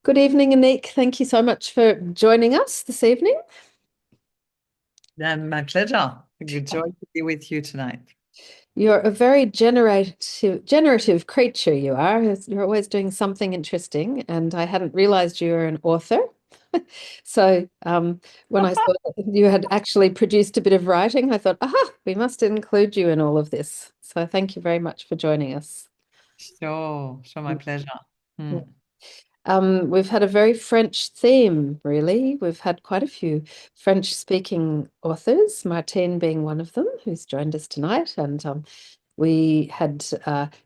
Good evening, Anick. Thank you so much for joining us this evening. My pleasure. Good joy to be with you tonight. You're a very generative creature, you are. You're always doing something interesting, and I hadn't realized you were an author. So when I saw that you had actually produced a bit of writing, I thought, aha, we must include you in all of this. So thank you very much for joining us. Sure, my pleasure. Hmm. We've had a very French theme, really. We've had quite a few French-speaking authors, Martine being one of them, who's joined us tonight. And we had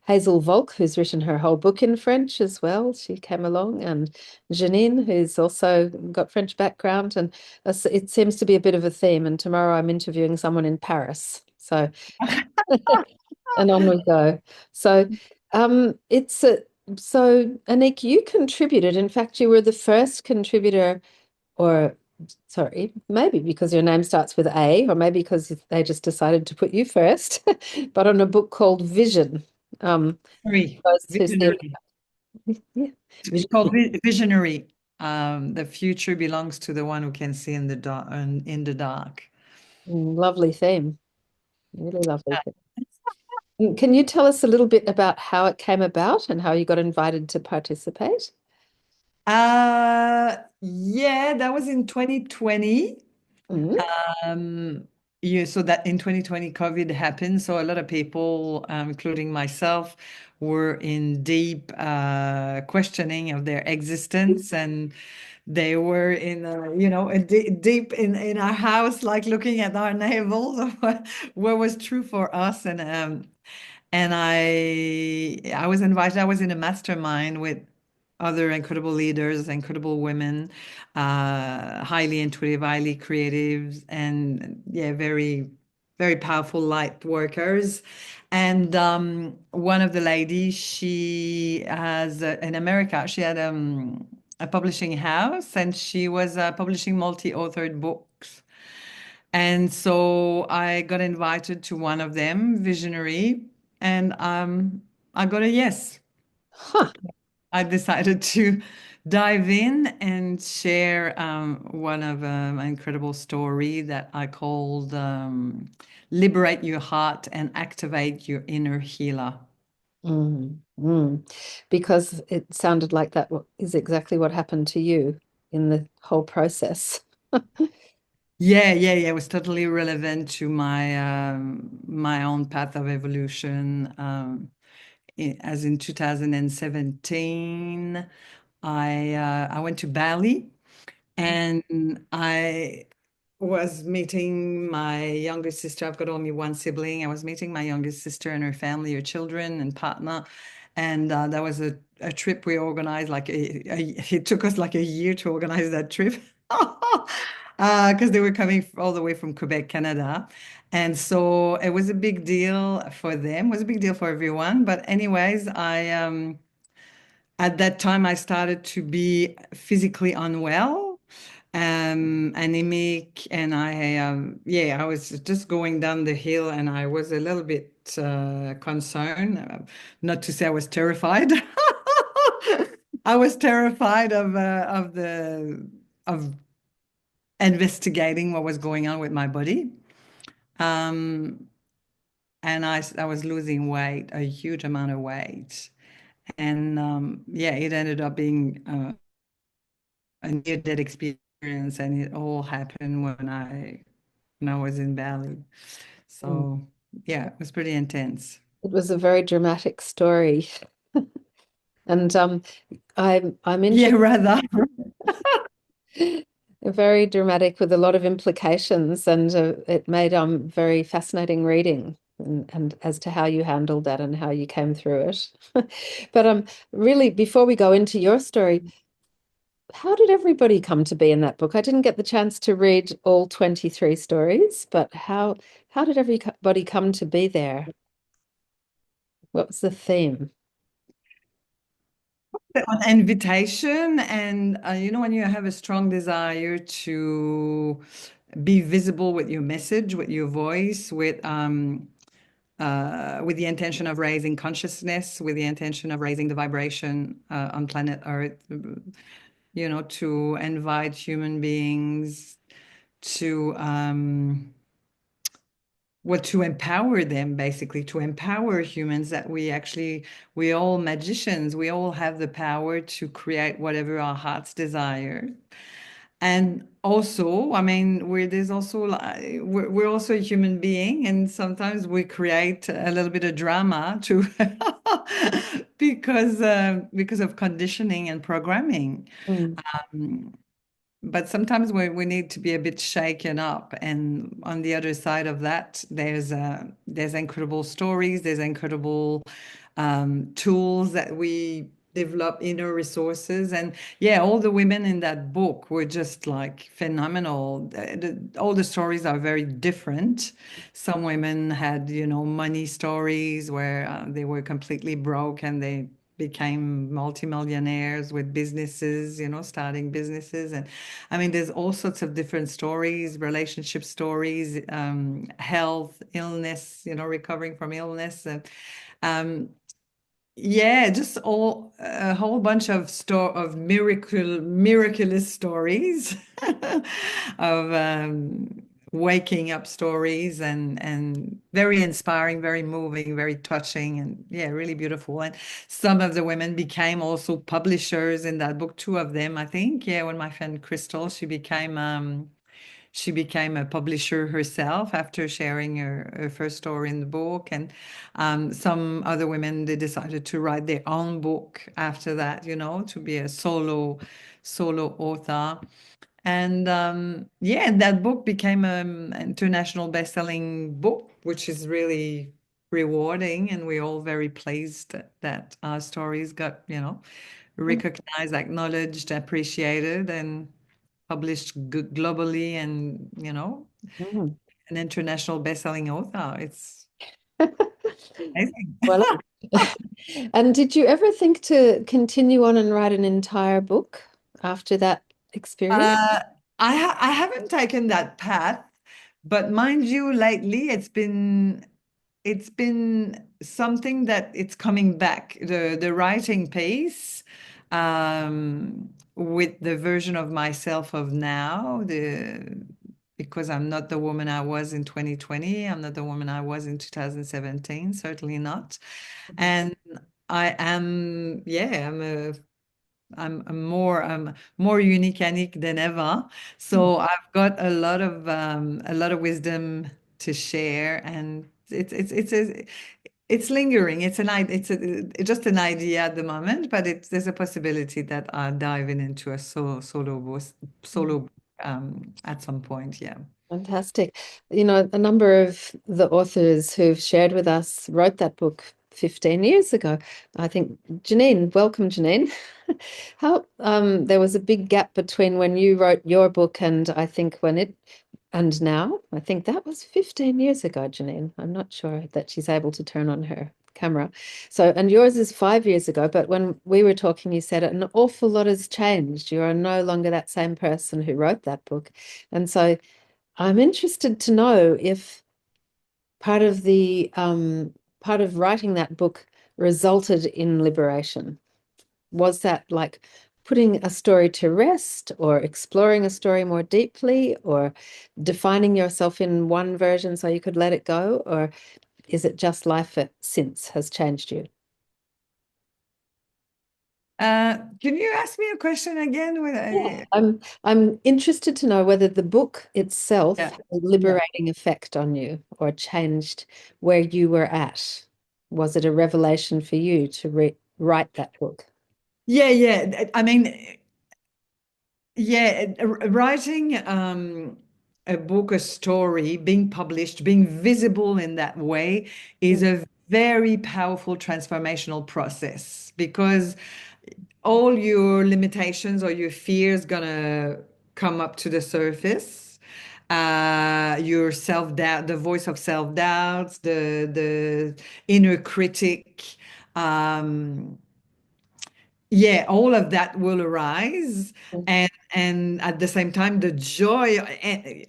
Hazel Volk, who's written her whole book in French as well. She came along, and Janine, who's also got French background. And it seems to be a bit of a theme. And tomorrow I'm interviewing someone in Paris. So and on we go. So it's a so Anik, you contributed. In fact, you were the first contributor, or sorry, maybe because your name starts with A, or maybe because they just decided to put you first, but on a book called Vision. Visionary. Those who see Visionary. yeah, It's called Visionary. The future belongs to the one who can see in the dark. In the dark. lovely theme, really lovely theme. Can you tell us a little bit about how it came about and how you got invited to participate? Yeah, that was in 2020. Mm, Um, yeah, so that in 2020, COVID happened. So a lot of people, including myself, were in deep questioning of their existence, and they were in, deep in our house, like looking at our navels of what was true for us. And I was invited. I was in a mastermind with other incredible leaders, incredible women, highly intuitive, highly creative, and yeah, very, very powerful light workers. And one of the ladies, she has in America, she had a publishing house, and she was publishing multi-authored books. And so I got invited to one of them, Visionary, and I got a yes. huh. I decided to dive in and share one of my incredible story that I called Liberate Your Heart and Activate Your Inner Healer. Mm. Because it sounded like that is exactly what happened to you in the whole process. Yeah. It was totally relevant to my own path of evolution. As in 2017, I went to Bali. And I was meeting my youngest sister. I've got only one sibling. I was meeting my youngest sister and her family, her children and partner. And that was a trip we organized. It took us like a year to organize that trip because they were coming all the way from Quebec, Canada. And so it was a big deal for them. It was a big deal for everyone. But anyways, I at that time I started to be physically unwell, anemic, and I was just going down the hill, and I was a little bit concerned, not to say I was terrified. I was terrified of investigating what was going on with my body. Um, and I was losing weight, a huge amount of weight. And yeah, it ended up being a near-death experience, and it all happened when I was in Bali. Mm. So yeah, it was pretty intense. It was a very dramatic story. And I'm Yeah, interested, rather. very dramatic with a lot of implications, and it made very fascinating reading and as to how you handled that and how you came through it. But really, before we go into your story, how did everybody come to be in that book? I didn't get the chance to read all 23 stories, but how did everybody come to be there? What was the theme? An invitation, and when you have a strong desire to be visible with your message, with your voice, with the intention of raising consciousness, with the intention of raising the vibration on planet Earth. to invite human beings to well, to empower them, basically, to empower humans that we all magicians, we all have the power to create whatever our hearts desire. And also, I mean, there's also we're also a human being, and sometimes we create a little bit of drama to because of conditioning and programming. Mm. Um, but sometimes we need to be a bit shaken up. And on the other side of that, there's incredible stories, there's incredible tools that we develop, inner resources. And yeah, all the women in that book were just like phenomenal. All the stories are very different. Some women had, money stories where they were completely broke and they became multimillionaires with businesses, starting businesses. And I mean, there's all sorts of different stories, relationship stories, health, illness, recovering from illness. And um, yeah, just a whole bunch of miraculous stories of waking up stories and very inspiring, very moving, very touching, and yeah, really beautiful. And some of the women became also publishers in that book, two of them, I think. Yeah, when my friend Crystal, she became a publisher herself after sharing her first story in the book. And some other women, they decided to write their own book after that, to be a solo author. And yeah, that book became an international best-selling book, which is really rewarding. And we're all very pleased that our stories got, recognized, acknowledged, appreciated, and published globally, and Mm. an international best-selling author. It's amazing. Well, and did you ever think to continue on and write an entire book after that experience? Uh, I haven't taken that path, but mind you, lately it's been something that it's coming back, the writing pace, with the version of myself of now, because I'm not the woman I was in 2020, I'm not the woman I was in 2017, certainly not. And I am, yeah, I'm more unique Anick than ever. Mm. So I've got a lot of wisdom to share, and it's lingering. It's just an idea at the moment, but there's a possibility that I'll dive into a solo at some point. Yeah. Fantastic. A number of the authors who've shared with us wrote that book 15 years ago. I think Janine, welcome, Janine. How there was a big gap between when you wrote your book and I think and now. I think that was 15 years ago, Janine. I'm not sure that she's able to turn on her camera. So, and yours is 5 years ago, but when we were talking, you said an awful lot has changed. You are no longer that same person who wrote that book. And so I'm interested to know if part of the part of writing that book resulted in liberation. Was that like putting a story to rest or exploring a story more deeply or defining yourself in one version so you could let it go? Or is it just life since has changed you? Can you ask me a question again? Yeah. I'm interested to know whether the book itself Yeah, had a yeah. liberating effect on you or changed where you were at. Was it a revelation for you to write that book? Yeah, yeah. I mean, yeah, writing a book, a story, being published, being visible in that way is Mm. a very powerful transformational process, because all your limitations or your fears gonna come up to the surface. Your self-doubt, the voice of self-doubts, the inner critic, um, yeah, all of that will arise. And at the same time, the joy,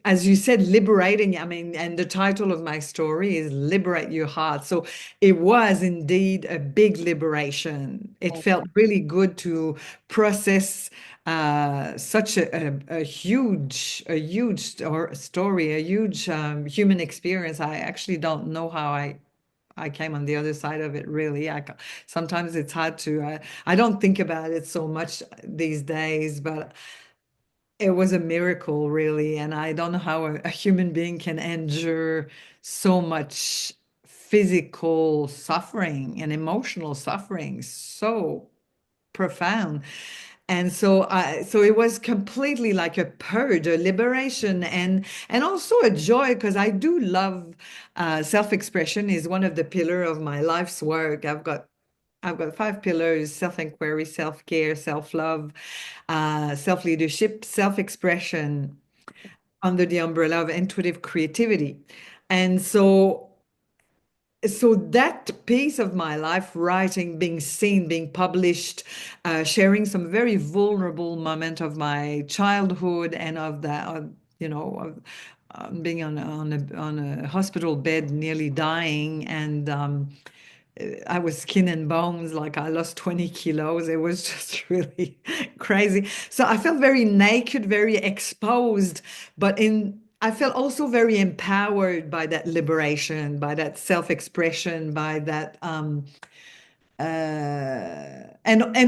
as you said, liberating. I mean, and the title of my story is Liberate Your Heart. So it was indeed a big liberation. It felt really good to process such a huge story, a huge human experience. I actually don't know how I came on the other side of it, really. Sometimes it's hard to, I don't think about it so much these days, but it was a miracle, really. And I don't know how a human being can endure so much physical suffering and emotional suffering so profound. And so it was completely like a purge, a liberation, and also a joy because I do love self-expression is one of the pillar of my life's work. I've got five pillars: self-inquiry, self-care, self-love, self-leadership, self-expression under the umbrella of intuitive creativity. And so that piece of my life, writing, being seen, being published, sharing some very vulnerable moment of my childhood and of that, of being on a hospital bed, nearly dying, and I was skin and bones, like I lost 20 kilos. It was just really crazy. So I felt very naked, very exposed, but I felt also very empowered by that liberation, by that self-expression, by that and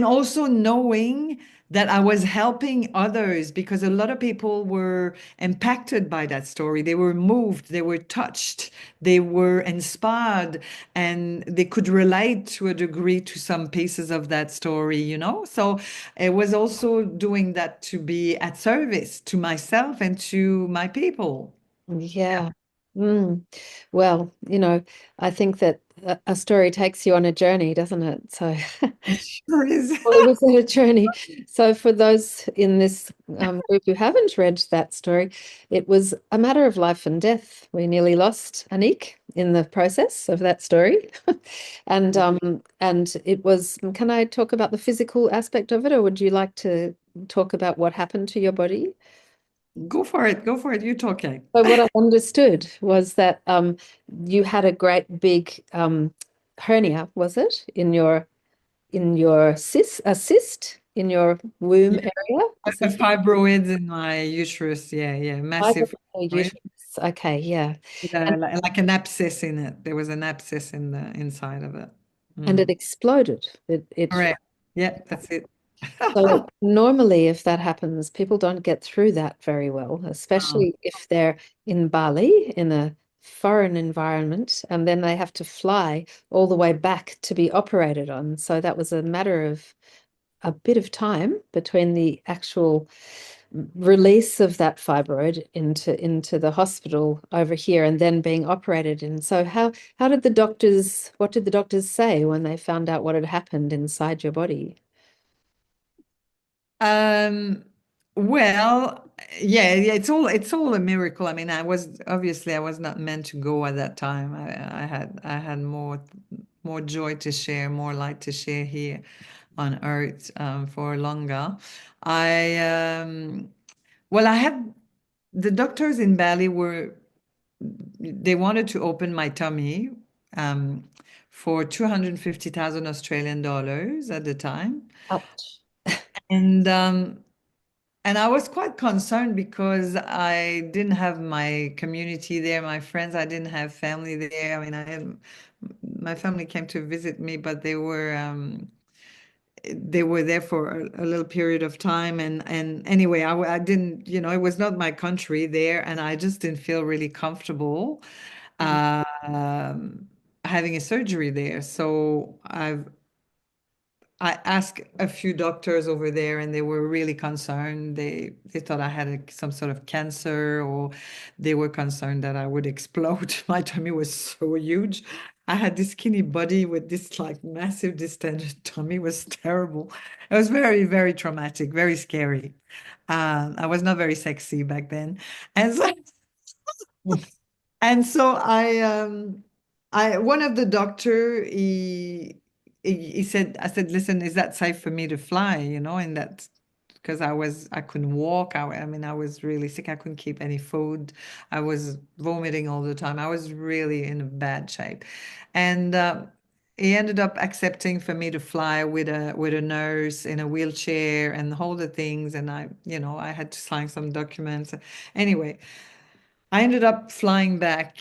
also knowing that I was helping others because a lot of people were impacted by that story. They were moved, they were touched, they were inspired, and they could relate to a degree to some pieces of that story. So it was also doing that to be at service to myself and to my people. Yeah. Mm. Well, I think that a story takes you on a journey, doesn't it? So, It sure is. well, it was a journey. So, for those in this group who haven't read that story, it was a matter of life and death. We nearly lost Anick in the process of that story, and it was. Can I talk about the physical aspect of it, or would you like to talk about what happened to your body? Go for it. Go for it. You talking. So what I understood was that you had a great big hernia, was it, in your cyst in your womb area? Is A that fibroids in my uterus. Yeah, yeah. Massive fibroid. uterus? Okay, yeah. With And like an abscess in it. There was an abscess in the inside of it. and it Mm. exploded. It Correct. Yeah, that's it. So normally, if that happens, people don't get through that very well, Oh, especially if they're in Bali in a foreign environment, and then they have to fly all the way back to be operated on. So that was a matter of a bit of time between the actual release of that fibroid into the hospital over here and then being operated in. So how did what did the doctors say when they found out what had happened inside your body? Um, well, yeah, it's all a miracle. I mean, I was not meant to go at that time. I had more joy to share, more light to share here on Earth for longer. I well, I had the doctors in Bali they wanted to open my tummy um, for 250,000 Australian dollars at the time. Ouch. And and I was quite concerned because I didn't have my community there, my friends. I didn't have family there. I mean, my family came to visit me, but they were there for a little period of time. And anyway, I didn't, it was not my country there, and I just didn't feel really comfortable having a surgery there. So I asked a few doctors over there, and they were really concerned. They thought I had some sort of cancer, or they were concerned that I would explode. My tummy was so huge. I had this skinny body with this like massive distended tummy. It was terrible. It was very, very traumatic, very scary. I was not very sexy back then, and so and so one of the doctor, he said, I said, listen, is that safe for me to fly? And that because I couldn't walk. I mean, I was really sick. I couldn't keep any food. I was vomiting all the time. I was really in a bad shape. And he ended up accepting for me to fly with a nurse in a wheelchair and all the things. And I had to sign some documents. Anyway, I ended up flying back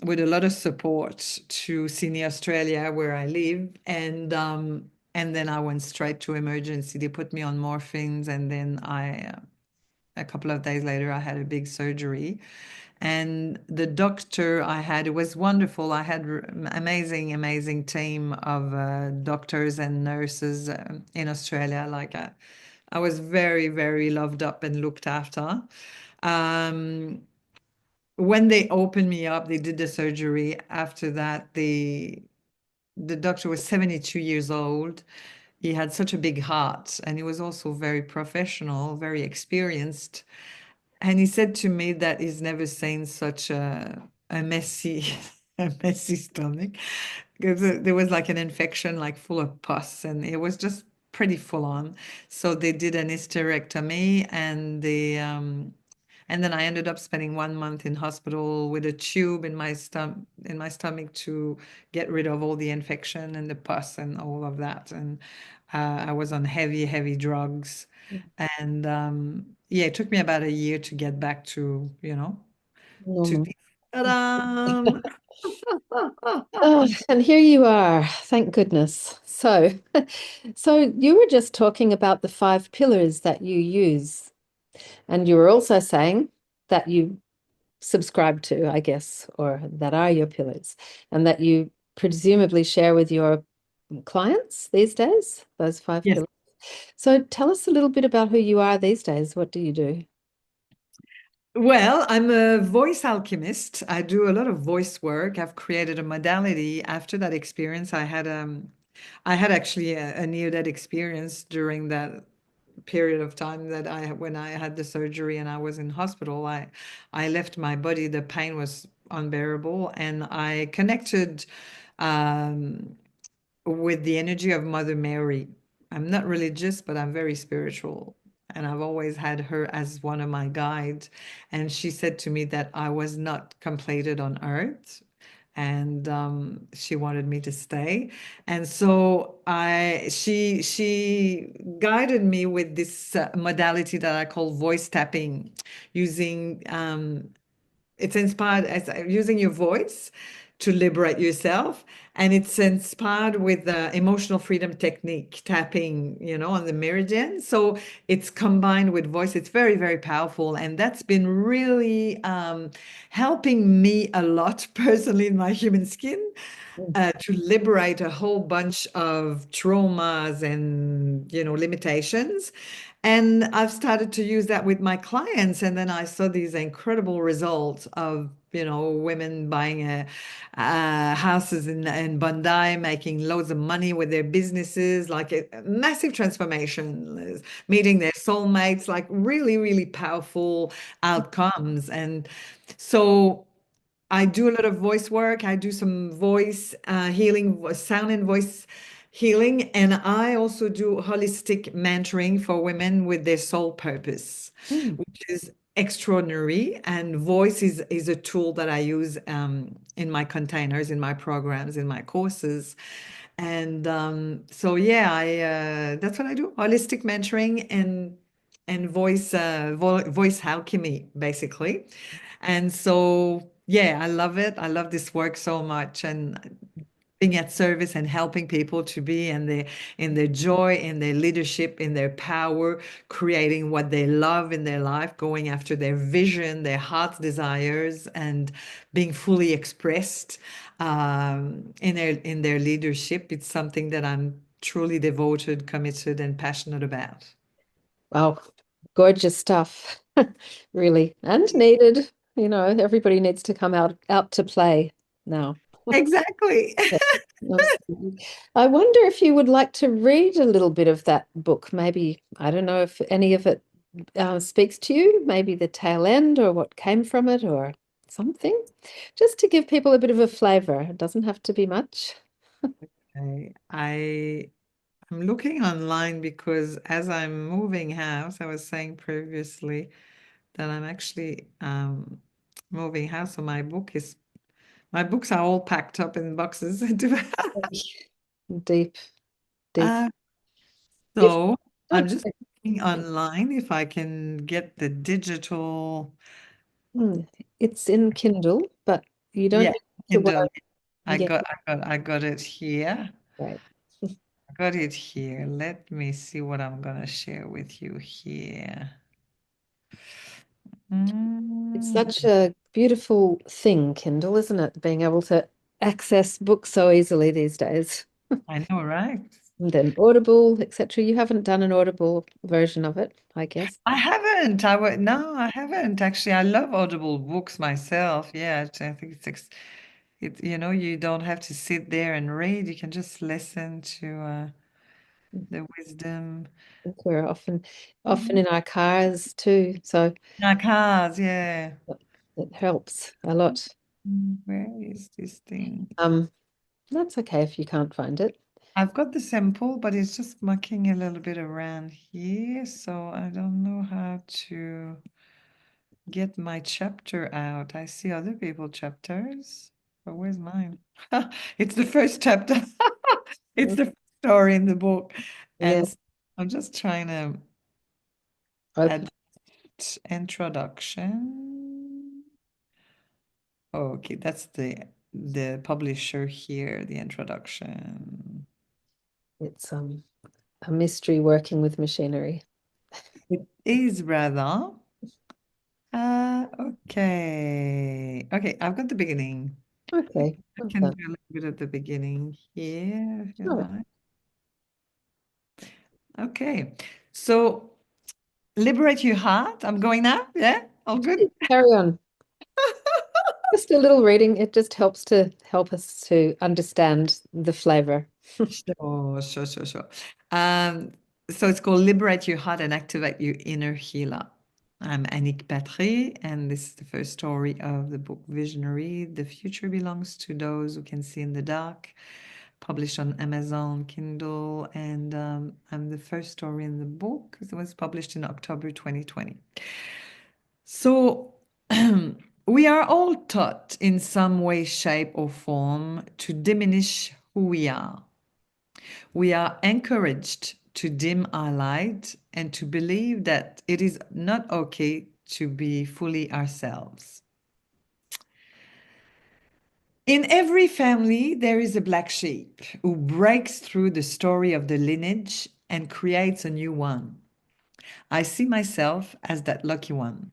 with a lot of support to Sydney, Australia, where I live, and then I went straight to emergency. They put me on morphines, and then a couple of days later, I had a big surgery. And the doctor I had, it was wonderful. I had amazing, amazing team of doctors and nurses in Australia. I was very, very loved up and looked after. Um, when they opened me up, they did the surgery. After that, the doctor was 72 years old. He had such a big heart, and he was also very professional, very experienced. And he said to me that he's never seen such a messy a messy stomach because there was like an infection, like full of pus, and it was just pretty full on. So they did an hysterectomy, and then I ended up spending 1 month in hospital with a tube in my stomach to get rid of all the infection and the pus and all of that. And I was on heavy, heavy drugs. And yeah, it took me about a year to get back to Normal. the ta-da! Oh, and here you are, thank goodness. So, so you were just talking about the five pillars that you use, and you were also saying that you subscribe to, I guess, or that are your pillars, and that you presumably share with your clients these days, those five Yes. pillars. So tell us a little bit about who you are these days. What do you do? Well, I'm a voice alchemist. I do a lot of voice work. I've created a modality. After that experience, I had actually a near-death experience during that period of time that when I had the surgery and I was in hospital. I left my body. The pain was unbearable, and I connected um, with the energy of Mother Mary. I'm not religious, but I'm very spiritual. And I've always had her as one of my guides. And she said to me that I was not completed on earth. And she wanted me to stay. And so she guided me with this modality that I call voice tapping, using it's inspired as using your voice to liberate yourself, and it's inspired with the emotional freedom technique tapping, on the meridian. So it's combined with voice. It's very, very powerful, and that's been really helping me a lot personally in my human skin to liberate a whole bunch of traumas and limitations. And I've started to use that with my clients, and then I saw these incredible results of women buying houses in Bondi, making loads of money with their businesses, like a massive transformation, meeting their soulmates, like really, really powerful outcomes. And so I do a lot of voice work. I do some voice healing, sound and voice healing. And I also do holistic mentoring for women with their soul purpose, Mm. which is extraordinary. And voice is a tool that I use in my containers, in my programs, in my courses. And so, yeah, that's what I do: holistic mentoring and voice alchemy, basically. And so, yeah, I love it. I love this work so much, and being at service and helping people to be in their joy, in their leadership, in their power, creating what they love in their life, going after their vision, their heart's desires, and being fully expressed in their leadership. It's something that I'm truly devoted, committed, and passionate about. Wow, gorgeous stuff, really, and needed. Everybody needs to come out to play now. Exactly. Yeah, absolutely. I wonder if you would like to read a little bit of that book. Maybe, I don't know if any of it speaks to you, maybe the tail end or what came from it or something, just to give people a bit of a flavor. It doesn't have to be much. I'm looking online because as I'm moving house, I was saying previously that I'm actually moving house. So my book is My books are all packed up in boxes. Deep, deep. Uh, You've so I'm just okay. looking online if I can get the digital. Hmm. It's in Kindle, but you don't Yeah, need to Kindle. worry. I Yeah, got, I got it here. right. I got it here. Let me see what I'm gonna share with you here. It's Mm, such a beautiful thing, Kindle, isn't it? Being able to access books so easily these days. I know, right? And then Audible, etc. You haven't done an Audible version of it, I guess. I haven't. I would no, I haven't actually. I love Audible books myself. Yeah, I think it. You don't have to sit there and read. You can just listen to the wisdom. I think we're often Mhm. in our cars too, so Like cars, yeah. it helps a lot. Where is this thing? Um, that's okay if you can't find it. I've got the sample, but it's just mucking a little bit around here, so I don't know how to get my chapter out. I see other people chapters, but where's mine? It's the first chapter. It's the first story in the book. Yeah, And I'm just trying to open. add introduction. Oh, okay, that's the publisher here, the introduction. It's a mystery working with machinery. It is rather. Okay. Okay, I've got the beginning. Okay, I well can done. do a little bit at the beginning here, if you All right, like. Okay. So liberate your heart. I'm going now. Yeah, all good. carry on. Just a little reading. It just help us to understand the flavor. Sure, sure, sure, sure. Um, so it's called Liberate Your Heart and Activate Your Inner Healer. I'm Anick Patry, and this is the first story of the book Visionary. The future belongs to those who can see in the dark, published on Amazon Kindle, and I'm the first story in the book. It was published in October 2020. So we are all taught in some way, shape, or form to diminish who we are. We are encouraged to dim our light and to believe that it is not okay to be fully ourselves. In every family, there is a black sheep who breaks through the story of the lineage and creates a new one. I see myself as that lucky one.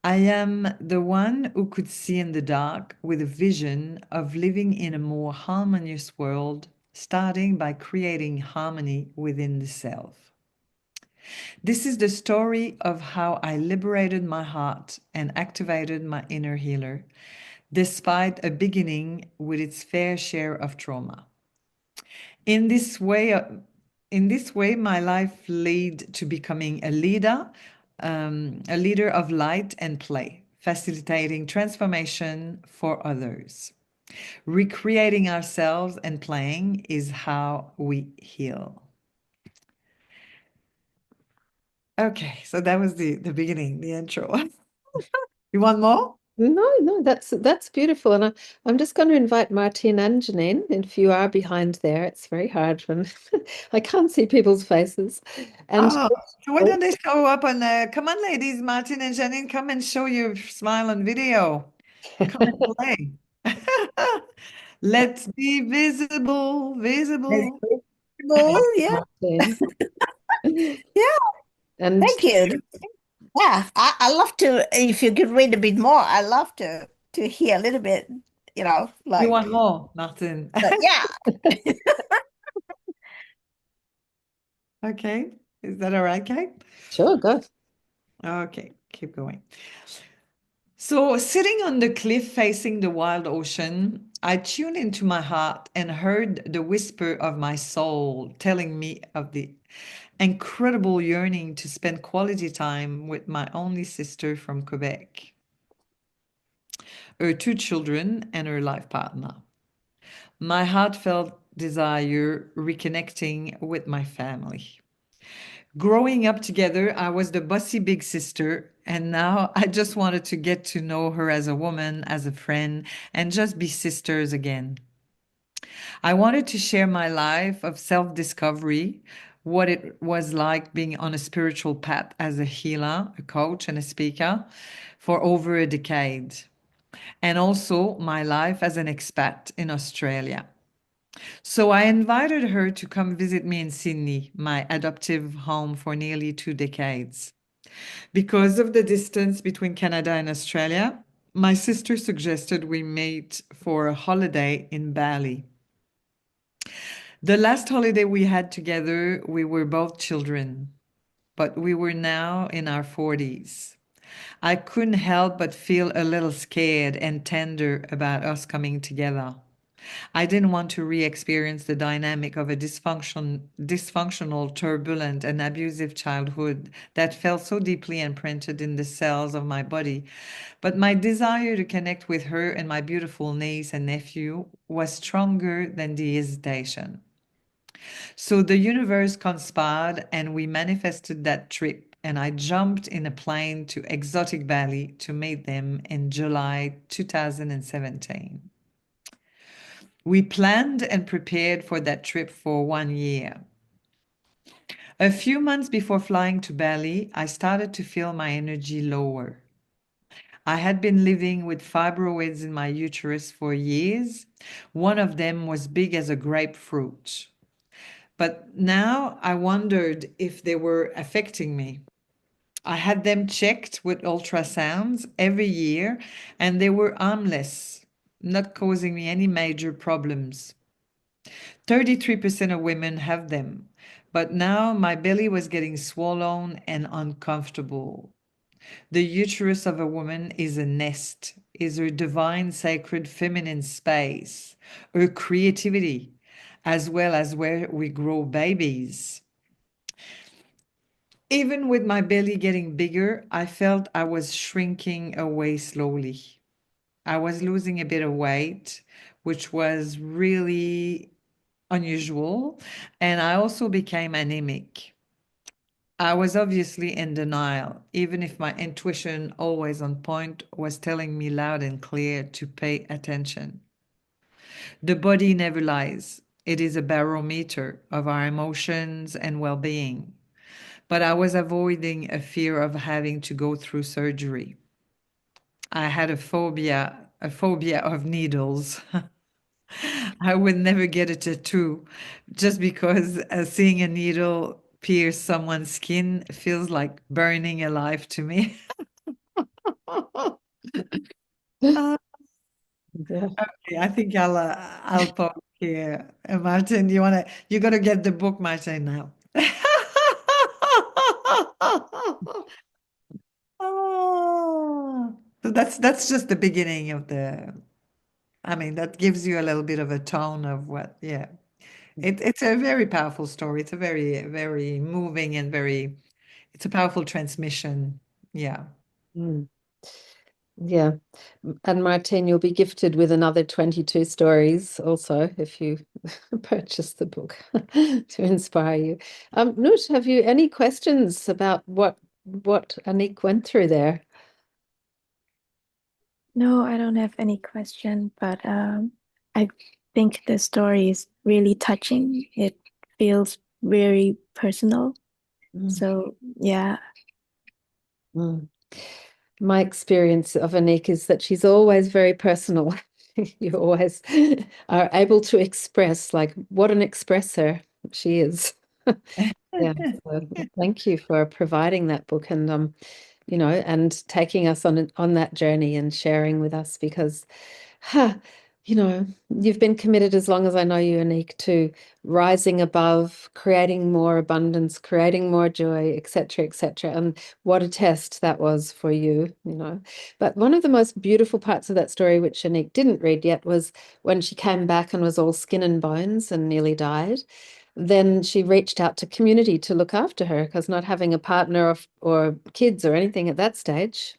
I am the one who could see in the dark with a vision of living in a more harmonious world, starting by creating harmony within the self. This is the story of how I liberated my heart and activated my inner healer, despite a beginning with its fair share of trauma. In this way, uh, in this way, my life led to becoming a leader of light and play, facilitating transformation for others. Recreating ourselves and playing is how we heal. Okay, so that was the beginning, the intro. You want more? No, no, that's beautiful. And I'm just going to invite Martine and Janine. And if you are behind there, it's very hard when I can't see people's faces. And Oh, so why oh, don't they show up on come on, ladies, Martin and Janine, come and show your smile on video. Come and play. Let's be visible, visible. Visible, yeah, Martine. yeah. And Thank you. Yeah, I love to. If you could read a bit more, I love to hear a little bit. You Like. want more, Martin? But yeah, Okay. Is that all right, Kate? sure, go. Okay, keep going. So, sitting on the cliff facing the wild ocean, I tuned into my heart and heard the whisper of my soul telling me of the incredible yearning to spend quality time with my only sister from Quebec, her two children, and her life partner. My heartfelt desire reconnecting with my family. Growing up together, I was the bossy big sister, and now I just wanted to get to know her as a woman, as a friend, and just be sisters again. I wanted to share my life of self-discovery, what it was like being on a spiritual path as a healer, a coach, and a speaker for over a decade, and also my life as an expat in Australia. So I invited her to come visit me in Sydney, my adoptive home for nearly 2 decades. Because of the distance between Canada and Australia, my sister suggested we meet for a holiday in Bali. The last holiday we had together, we were both children, but we were now in our 40s. I couldn't help but feel a little scared and tender about us coming together. I didn't want to re-experience the dynamic of a dysfunctional, turbulent, and abusive childhood that felt so deeply imprinted in the cells of my body. But my desire to connect with her and my beautiful niece and nephew was stronger than the hesitation. So the universe conspired and we manifested that trip. And I jumped in a plane to exotic Bali to meet them in July 2017. We planned and prepared for that trip for 1 year. A few months before flying to Bali, I started to feel my energy lower. I had been living with fibroids in my uterus for years. One of them was big as a grapefruit. But now I wondered if they were affecting me. I had them checked with ultrasounds every year, and they were harmless, not causing me any major problems. 33% of women have them, but now my belly was getting swollen and uncomfortable. The uterus of a woman is a nest, is her divine, sacred, feminine space, her creativity, as well as where we grow babies. Even with my belly getting bigger, I felt I was shrinking away slowly. I was losing a bit of weight, which was really unusual. And I also became anemic. I was obviously in denial, even if my intuition, always on point, was telling me loud and clear to pay attention. The body never lies. It is a barometer of our emotions and well being. But I was avoiding a fear of having to go through surgery. I had a phobia of needles. I would never get a tattoo just because seeing a needle pierce someone's skin feels like burning alive to me. Uh, Yeah. okay, I think I'll pause here. Martin, you gotta get the book, Martin, now. Oh, so that's just the beginning of the, I mean, that gives you a little bit of a tone of what, yeah. It's a very powerful story. It's a very, very moving and it's a powerful transmission. Yeah. Mm. Yeah. And Martine, you'll be gifted with another 22 stories also if you purchase the book to inspire you. Noot, have you any questions about what Anick went through there? No, I don't have any question, but I think the story is really touching. It feels very personal. Mm. So yeah. Mm. My experience of Anick is that she's always very personal. You always are able to express, like, what an expresser she is. Yeah, so thank you for providing that book and and taking us on that journey and sharing with us because huh, you've been committed as long as I know you, Anique, to rising above, creating more abundance, creating more joy, etc., etc. And what a test that was for you. But one of the most beautiful parts of that story, which Anique didn't read yet, was when she came back and was all skin and bones and nearly died. Then she reached out to community to look after her because not having a partner or kids or anything at that stage,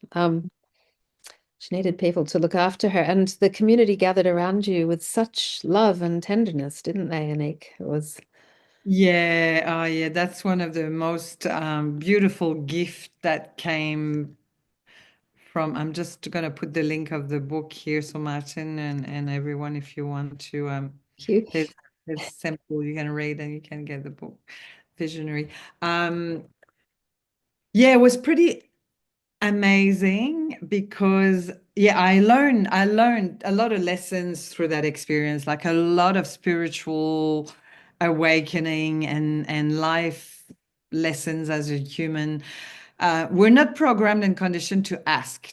she needed people to look after her. And the community gathered around you with such love and tenderness, didn't they, Anique? It was Yeah, oh yeah, that's one of the most beautiful gift that came from. I'm just gonna put the link of the book here, so Martin and everyone, if you want to, Thank you. there's it's simple. You can read and you can get the book. Visionary. Um, yeah, it was pretty amazing because yeah, I learned a lot of lessons through that experience, like a lot of spiritual awakening and life lessons as a human. We're not programmed and conditioned to ask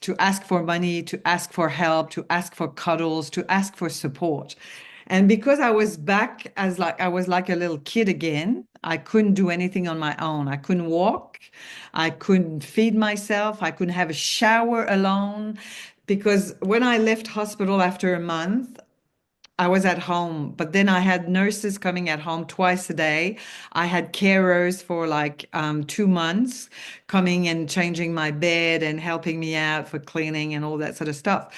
for money, to ask for help, to ask for cuddles, to ask for support. And because I was back as like I was like a little kid again, I couldn't do anything on my own. I couldn't walk. I couldn't feed myself. I couldn't have a shower alone. Because when I left hospital after a month, I was at home, but then I had nurses coming at home twice a day. I had carers for like 2 months coming and changing my bed and helping me out for cleaning and all that sort of stuff.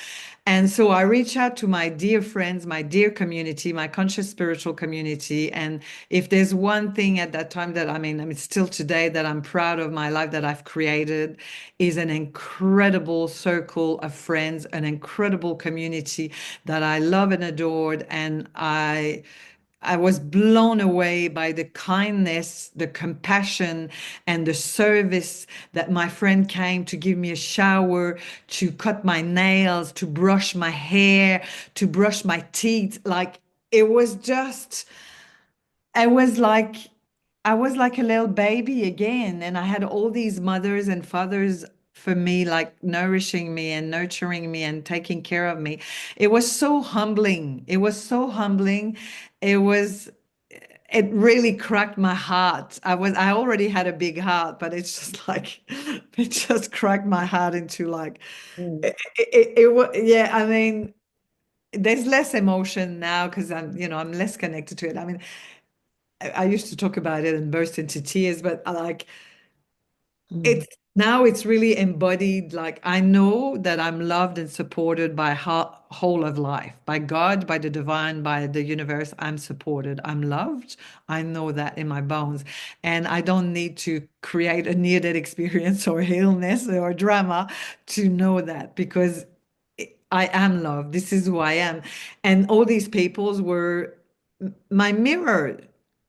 And so I reached out to my dear friends, my dear community, my conscious spiritual community. And if there's one thing at that time that I mean, still today that I'm proud of my life that I've created is an incredible circle of friends, an incredible community that I love and adored. And I was blown away by the kindness, the compassion, and the service that my friend came to give me a shower, to cut my nails, to brush my hair, to brush my teeth. Like it was just, I was like, I was like a little baby again. And I had all these mothers and fathers for me, like nourishing me and nurturing me and taking care of me. It was so humbling. It was so humbling. It was, it really cracked my heart. I already had a big heart, but it's just like, it just cracked my heart into like, Mm. yeah, I mean, there's less emotion now because I'm less connected to it. I mean, I used to talk about it and burst into tears, but like Mm. it's now it's really embodied. Like I know that I'm loved and supported by whole of life, by God, by the divine, by the universe. I'm supported. I'm loved. I know that in my bones, and I don't need to create a near-death experience or illness or drama to know that because I am loved. This is who I am, and all these peoples were my mirror.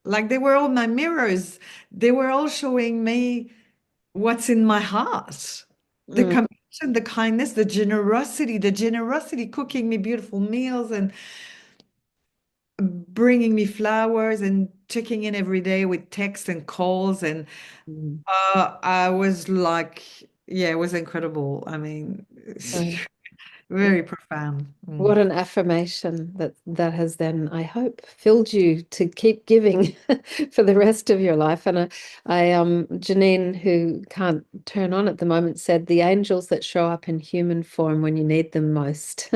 Like they were all my mirrors. They were all showing me what's in my heart. The Mm. compassion, the kindness, the generosity, cooking me beautiful meals and bringing me flowers and checking in every day with texts and calls. And Mm. I was like, yeah, it was incredible. I mean, So, very profound. what an affirmation that has then, I hope, filled you to keep giving for the rest of your life. And Janine, who can't turn on at the moment, said the angels that show up in human form when you need them most.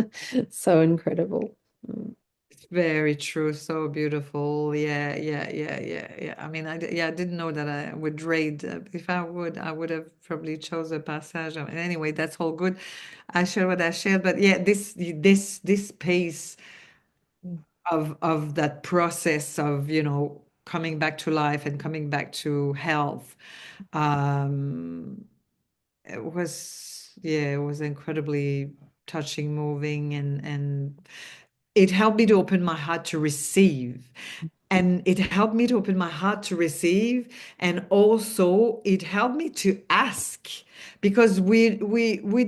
So incredible. Mm. It's very true. So beautiful. Yeah, yeah, yeah, yeah, yeah. I mean, I didn't know that I would read. If I would have probably chose a passage. Anyway, that's all good. I share what I shared, but yeah, this pace of that process of, coming back to life and coming back to health, um, it was incredibly touching, moving, and it helped me to open my heart to receive. And it helped me to open my heart to receive. And also it helped me to ask because we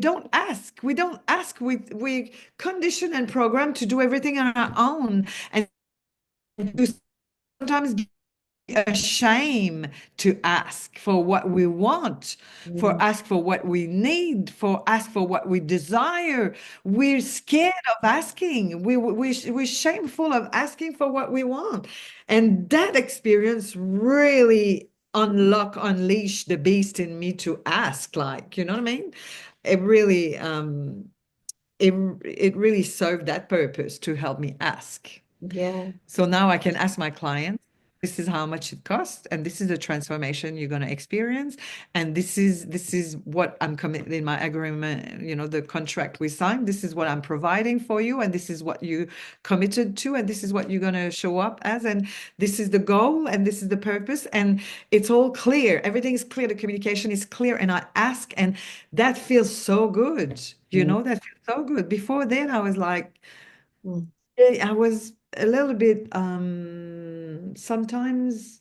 don't ask. We don't ask. We condition and program to do everything on our own and to sometimes a shame to ask for what we want, for Mm. ask for what we need, for ask for what we desire. We're scared of asking. We're shameful of asking for what we want. And that experience really unleashed the beast in me to ask, like, you know what I mean? It really, it really served that purpose to help me ask. Yeah. So now I can ask my clients. this is how much it costs, and this is the transformation you're going to experience, and this is what I'm committed in my agreement, the contract we signed. This is what I'm providing for you, and this is what you committed to, and this is what you're going to show up as, and this is the goal, and this is the purpose, and it's all clear. Everything is clear. The communication is clear, and I ask, and that feels so good. Mm, That feels so good. Before then, I was like, mm, I was a little bit sometimes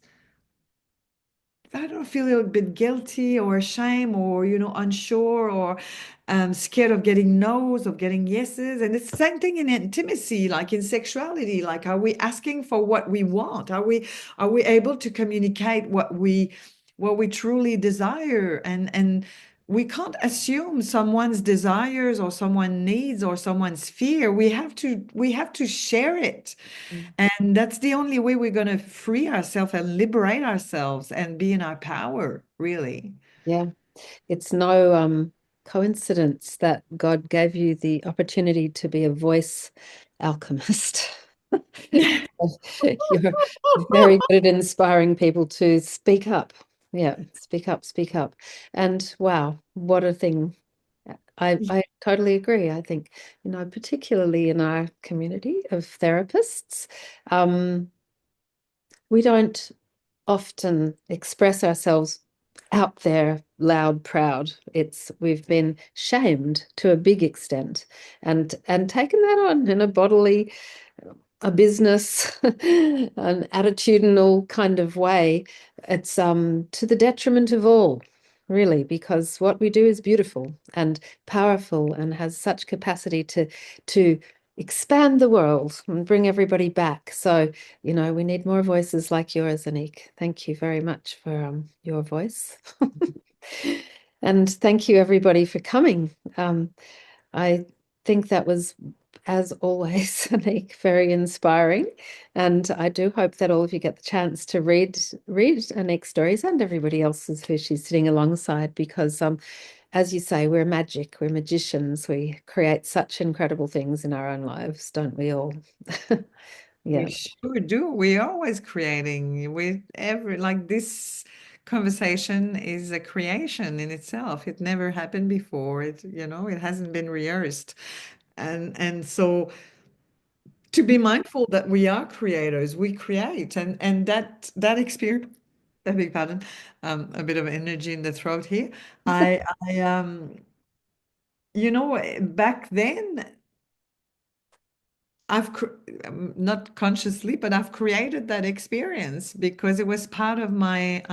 I don't feel a little bit guilty or shame or unsure or scared of getting no's, of getting yeses. And it's the same thing in intimacy, like in sexuality. Like, are we asking for what we want? Are we able to communicate what we truly desire? And we can't assume someone's desires or someone's needs or someone's fear. We have to share it. mm. And that's the only way we're going to free ourselves and liberate ourselves and be in our power, really. Yeah, it's no coincidence that God gave you the opportunity to be a voice alchemist. You're very good at inspiring people to speak up. Yeah, speak up, speak up. And wow, what a thing. I totally agree. I think, particularly in our community of therapists, um, we don't often express ourselves out there loud, proud. We've been shamed to a big extent and taken that on in a business, an attitudinal kind of way. It's to the detriment of all, really, because what we do is beautiful and powerful and has such capacity to expand the world and bring everybody back. So, we need more voices like yours, Anick. Thank you very much for your voice. And thank you everybody for coming. I think that was, as always, Anick, very inspiring. And I do hope that all of you get the chance to read Anick's stories and everybody else's who she's sitting alongside, because as you say, we're magic, we're magicians, we create such incredible things in our own lives, don't we all? We Yeah. sure do. We're always creating with like this conversation is a creation in itself. It never happened before. It hasn't been rehearsed. And so to be mindful that we are creators, we create, and that experience. I beg pardon, a bit of energy in the throat here. I back then not consciously, but I've created that experience because it was part of my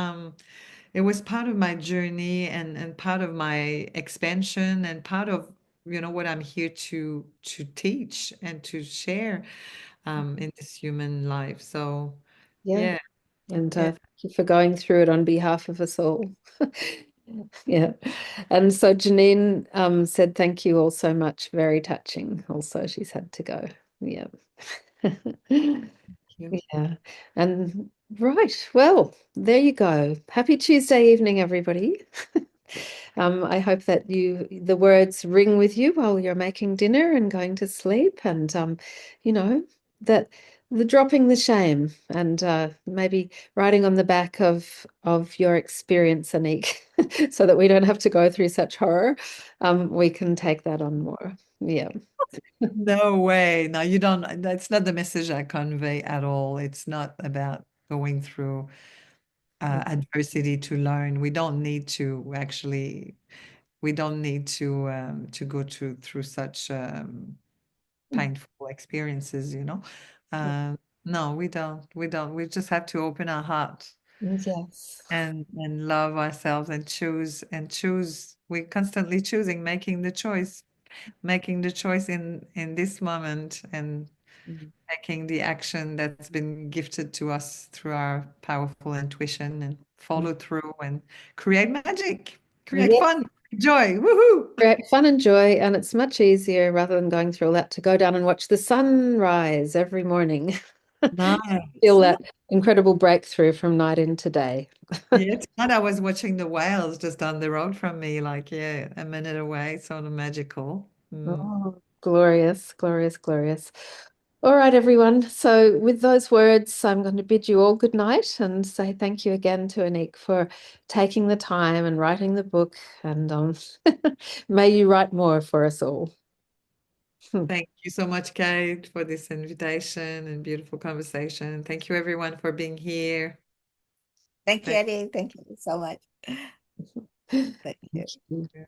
journey and part of my expansion and part of what I'm here to teach and to share in this human life. So Yeah. yeah, And yeah. thank you for going through it on behalf of us all. Yeah. And so Janine said thank you all so much. Very touching. Also, she's had to go. Yeah. You. Yeah. And right. Well, there you go. Happy Tuesday evening, everybody. I hope that the words ring with you while you're making dinner and going to sleep, and you know, that the dropping the shame and maybe writing on the back of your experience, Anick, so that we don't have to go through such horror. We can take that on more. Yeah. No way. No, you don't. That's not the message I convey at all. It's not about going through adversity to learn. We don't need to actually. We don't need to go through such painful experiences. No, we don't. We don't. We just have to open our heart Yes. and love ourselves and choose. We're constantly choosing, making the choice in this moment and Mm. taking the action that's been gifted to us through our powerful intuition and follow through and create magic, create Yeah. fun, joy. Woohoo! Great fun and joy, and it's much easier rather than going through all that to go down and watch the sunrise every morning. Feel Nice. that incredible breakthrough from night into day. Yeah, tonight I was watching the whales just down the road from me, like, yeah, a minute away, sort of magical. Oh, glorious, glorious, glorious. All right, everyone. So, with those words, I'm going to bid you all good night and say thank you again to Anick for taking the time and writing the book. And may you write more for us all. Thank you so much, Kate, for this invitation and beautiful conversation. Thank you, everyone, for being here. Thank you, Thank Eddie. Thank you so much. Thank you. Thank you.